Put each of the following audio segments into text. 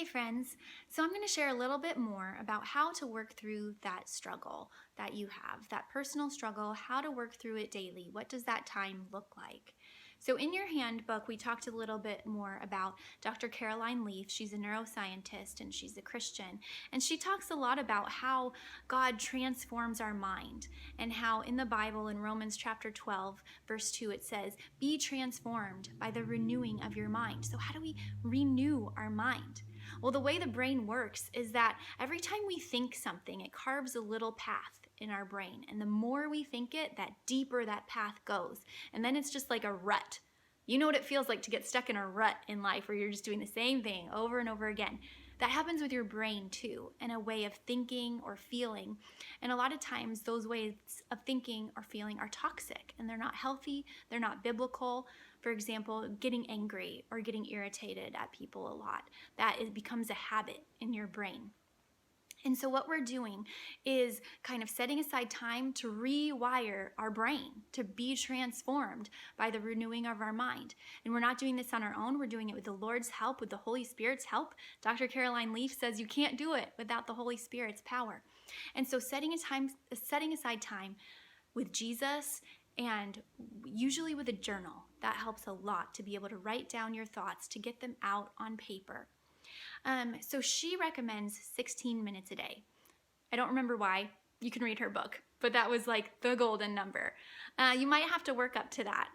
Hey friends, so I'm going to share a little bit more about how to work through that struggle that you have, that personal struggle, how to work through it daily. What does that time look like? So in your handbook, we talked a little bit more about Dr. Caroline Leaf. She's a neuroscientist and she's a Christian. And she talks a lot about how God transforms our mind and how in the Bible in Romans chapter 12, verse 2, it says, be transformed by the renewing of your mind. So how do we renew our mind? Well, the way the brain works is that every time we think something, it carves a little path in our brain. And the more we think it, that deeper that path goes. And then it's just like a rut. You know what it feels like to get stuck in a rut in life where you're just doing the same thing over and over again. That happens with your brain too, in a way of thinking or feeling. And a lot of times those ways of thinking or feeling are toxic and they're not healthy, they're not biblical. For example, getting angry or getting irritated at people a lot. It becomes a habit in your brain. And so what we're doing is kind of setting aside time to rewire our brain, to be transformed by the renewing of our mind. And we're not doing this on our own. We're doing it with the Lord's help, with the Holy Spirit's help. Dr. Caroline Leaf says you can't do it without the Holy Spirit's power. And so setting aside time with Jesus and usually with a journal, that helps a lot to be able to write down your thoughts, to get them out on paper. So she recommends 16 minutes a day. I don't remember why. You can read her book, but that was like the golden number. You might have to work up to that.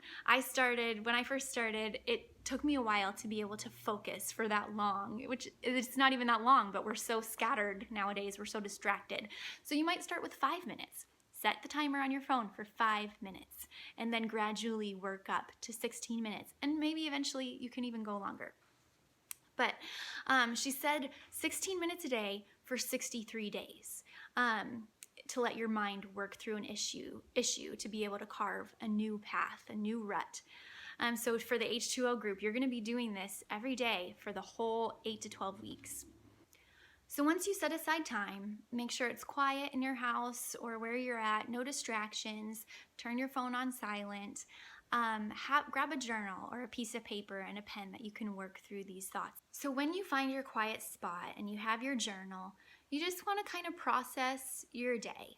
When I first started, it took me a while to be able to focus for that long, which it's not even that long, but we're so scattered nowadays. We're so distracted. So you might start with 5 minutes. Set the timer on your phone for 5 minutes and then gradually work up to 16 minutes. And maybe eventually you can even go longer. But she said 16 minutes a day for 63 days to let your mind work through an issue to be able to carve a new path, a new rut. So for the H2O group, you're going to be doing this every day for the whole 8 to 12 weeks. So once you set aside time, make sure it's quiet in your house or where you're at, no distractions, turn your phone on silent. Grab a journal or a piece of paper and a pen that you can work through these thoughts. So when you find your quiet spot and you have your journal, you just want to kind of process your day.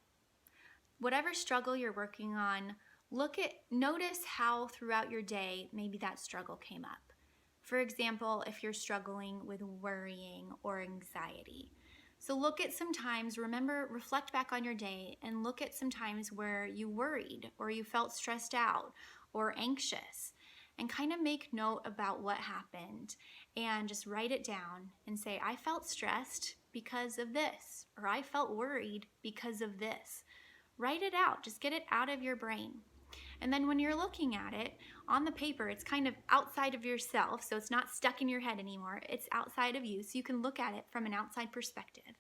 Whatever struggle you're working on, notice how throughout your day maybe that struggle came up. For example, if you're struggling with worrying or anxiety. So reflect back on your day and look at some times where you worried or you felt stressed out or anxious, and kind of make note about what happened and just write it down and say, I felt stressed because of this, or I felt worried because of this. Write it out, just get it out of your brain. And then when you're looking at it on the paper, it's kind of outside of yourself, so it's not stuck in your head anymore. It's outside of you, so you can look at it from an outside perspective.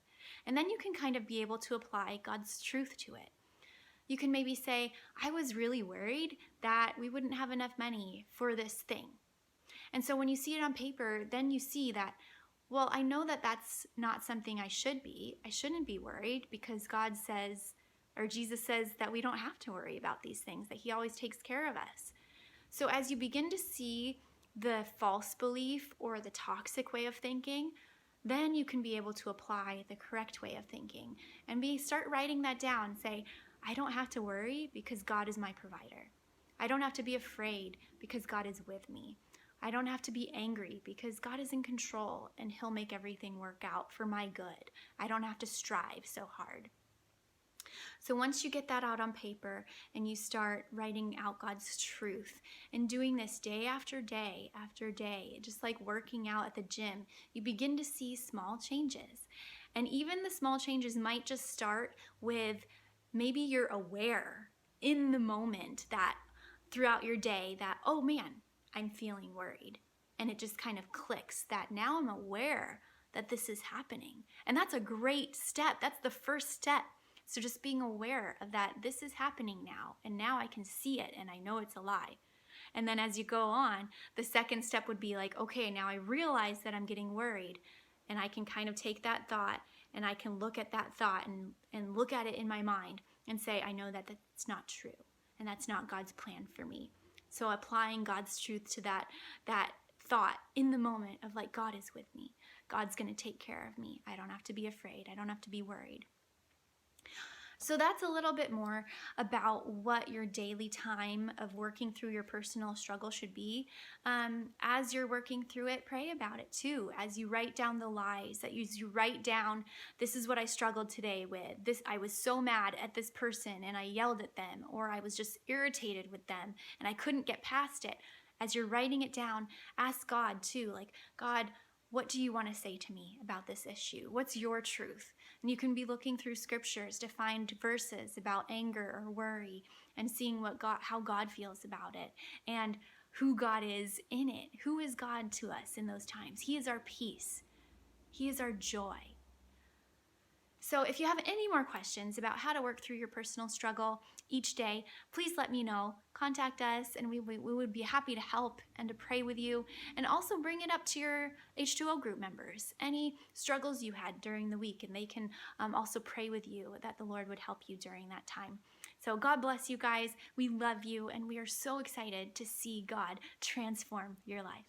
And then you can kind of be able to apply God's truth to it. You can maybe say, I was really worried that we wouldn't have enough money for this thing. And so when you see it on paper, then you see that, well, I know that that's not something I should be. I shouldn't be worried because God says, or Jesus says that we don't have to worry about these things, that He always takes care of us. So as you begin to see the false belief or the toxic way of thinking, then you can be able to apply the correct way of thinking and start writing that down. Say, I don't have to worry because God is my provider. I don't have to be afraid because God is with me. I don't have to be angry because God is in control and He'll make everything work out for my good. I don't have to strive so hard. So once you get that out on paper and you start writing out God's truth and doing this day after day after day, just like working out at the gym, you begin to see small changes. And even the small changes might just start with maybe you're aware in the moment that throughout your day that, oh man, I'm feeling worried. And it just kind of clicks that now I'm aware that this is happening. And that's a great step. That's the first step. So just being aware of that this is happening now, and now I can see it and I know it's a lie. And then as you go on, the second step would be like, okay, now I realize that I'm getting worried, and I can kind of take that thought and I can look at that thought and look at it in my mind and say, I know that that's not true and that's not God's plan for me. So applying God's truth to that thought in the moment of like, God is with me. God's going to take care of me. I don't have to be afraid. I don't have to be worried. So that's a little bit more about what your daily time of working through your personal struggle should be. As you're working through it, pray about it too. As you write down the lies, that you write down, this is what I struggled today with. This, I was so mad at this person and I yelled at them, or I was just irritated with them and I couldn't get past it. As you're writing it down, ask God too, like, God, what do you want to say to me about this issue? What's your truth? And you can be looking through scriptures to find verses about anger or worry and seeing how God feels about it and who God is in it. Who is God to us in those times? He is our peace. He is our joy. So if you have any more questions about how to work through your personal struggle each day, please let me know. Contact us and we would be happy to help and to pray with you, and also bring it up to your H2O group members. Any struggles you had during the week, and they can also pray with you that the Lord would help you during that time. So God bless you guys. We love you and we are so excited to see God transform your life.